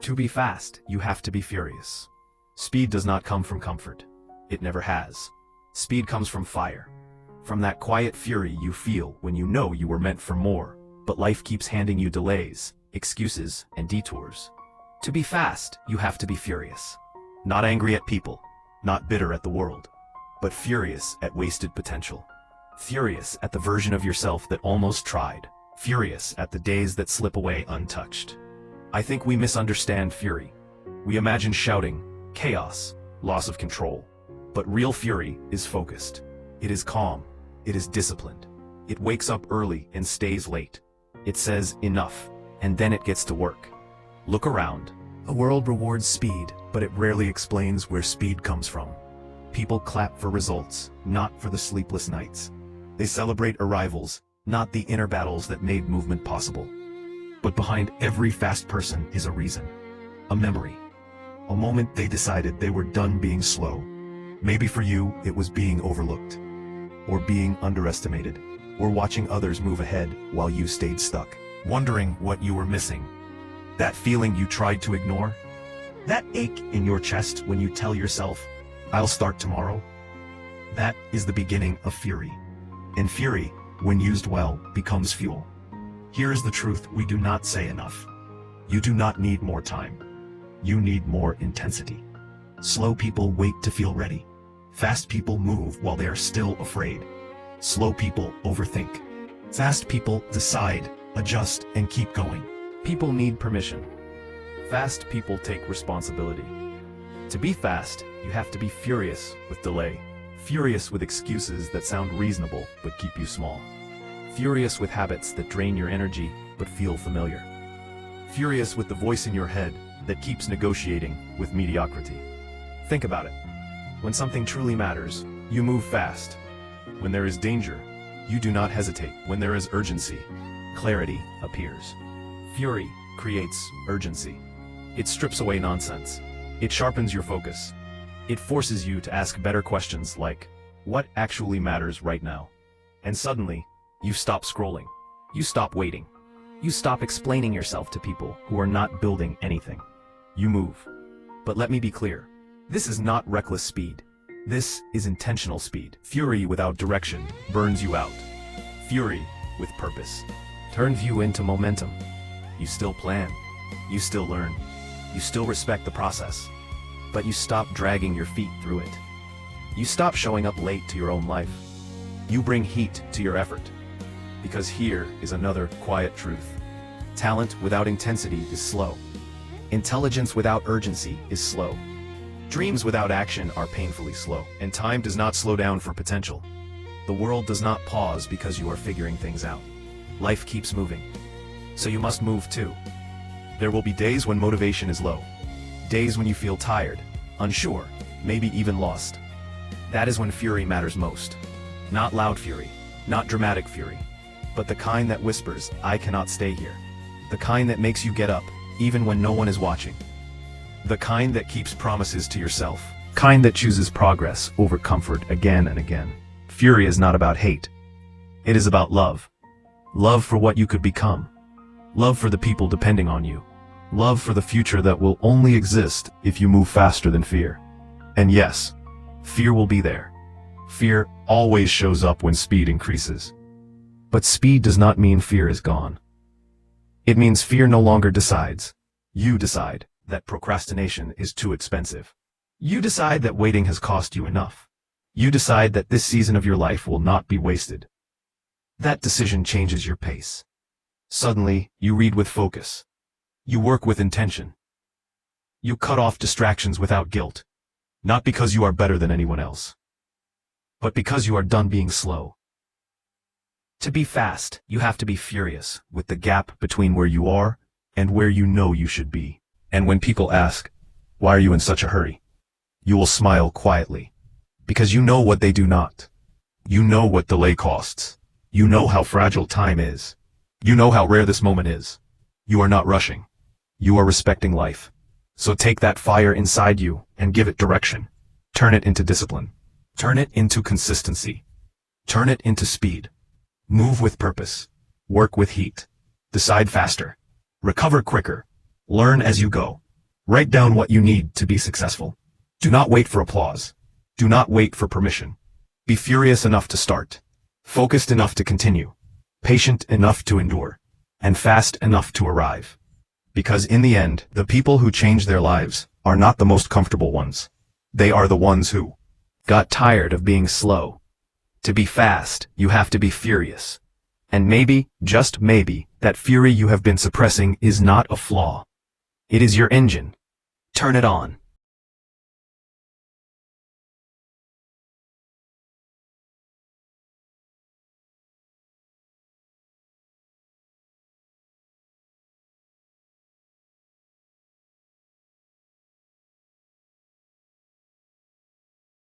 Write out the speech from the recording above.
To be fast, you have to be furious. Speed does not come from comfort. It never has. Speed comes from fire. From that quiet fury you feel when you know you were meant for more, but life keeps handing you delays, excuses, and detours. To be fast, you have to be furious. Not angry at people, not bitter at the world, but furious at wasted potential. Furious at the version of yourself that almost tried. Furious at the days that slip away untouched. I think we misunderstand fury. We imagine shouting, chaos, loss of control. But real fury is focused. It is calm. It is disciplined. It wakes up early and stays late. It says enough, and then it gets to work. Look around. The world rewards speed, but it rarely explains where speed comes from. People clap for results, not for the sleepless nights. They celebrate arrivals, not the inner battles that made movement possible. But behind every fast person is a reason. A memory. A moment they decided they were done being slow. Maybe for you, it was being overlooked. Or being underestimated. Or watching others move ahead while you stayed stuck. Wondering what you were missing. That feeling you tried to ignore? That ache in your chest when you tell yourself, I'll start tomorrow? That is the beginning of fury. And fury, when used well, becomes fuel. Here is the truth we do not say enough. You do not need more time. You need more intensity. Slow people wait to feel ready. Fast people move while they are still afraid. Slow people overthink. Fast people decide, adjust, and keep going. People need permission. Fast people take responsibility. To be fast, you have to be furious with delay. Furious with excuses that sound reasonable but keep you small. Furious with habits that drain your energy but feel familiar. Furious with the voice in your head that keeps negotiating with mediocrity. Think about it. When something truly matters, you move fast. When there is danger, you do not hesitate. When there is urgency, clarity appears. Fury creates urgency. It strips away nonsense. It sharpens your focus. It forces you to ask better questions like, what actually matters right now? And suddenly, you stop scrolling. You stop waiting. You stop explaining yourself to people who are not building anything. You move. But let me be clear. This is not reckless speed. This is intentional speed. Fury without direction burns you out. Fury with purpose turns you into momentum. You still plan. You still learn. You still respect the process. But you stop dragging your feet through it. You stop showing up late to your own life. You bring heat to your effort. Because here is another quiet truth. Talent without intensity is slow. Intelligence without urgency is slow. Dreams without action are painfully slow. And time does not slow down for potential. The world does not pause because you are figuring things out. Life keeps moving. So you must move too. There will be days when motivation is low. Days when you feel tired, unsure, maybe even lost. That is when fury matters most. Not loud fury, not dramatic fury, but the kind that whispers, I cannot stay here. The kind that makes you get up, even when no one is watching. The kind that keeps promises to yourself. Kind that chooses progress over comfort again and again. Fury is not about hate. It is about love. Love for what you could become. Love for the people depending on you. Love for the future that will only exist if you move faster than fear. And yes, fear will be there. Fear always shows up when speed increases. But speed does not mean fear is gone. It means fear no longer decides. You decide that procrastination is too expensive. You decide that waiting has cost you enough. You decide that this season of your life will not be wasted. That decision changes your pace. Suddenly, you read with focus. You work with intention. You cut off distractions without guilt. Not because you are better than anyone else, but because you are done being slow. To be fast, you have to be furious with the gap between where you are and where you know you should be. And when people ask, why are you in such a hurry? You will smile quietly. Because you know what they do not. You know what delay costs. You know how fragile time is. You know how rare this moment is. You are not rushing. You are respecting life. So take that fire inside you and give it direction. Turn it into discipline. Turn it into consistency. Turn it into speed. Move with purpose. Work with heat. Decide faster. Recover quicker. Learn as you go. Write down what you need to be successful. Do not wait for applause. Do not wait for permission. Be furious enough to start. Focused enough to continue. Patient enough to endure. And fast enough to arrive. Because in the end, the people who change their lives are not the most comfortable ones. They are the ones who got tired of being slow. To be fast, you have to be furious. And maybe, just maybe, that fury you have been suppressing is not a flaw. It is your engine. Turn it on.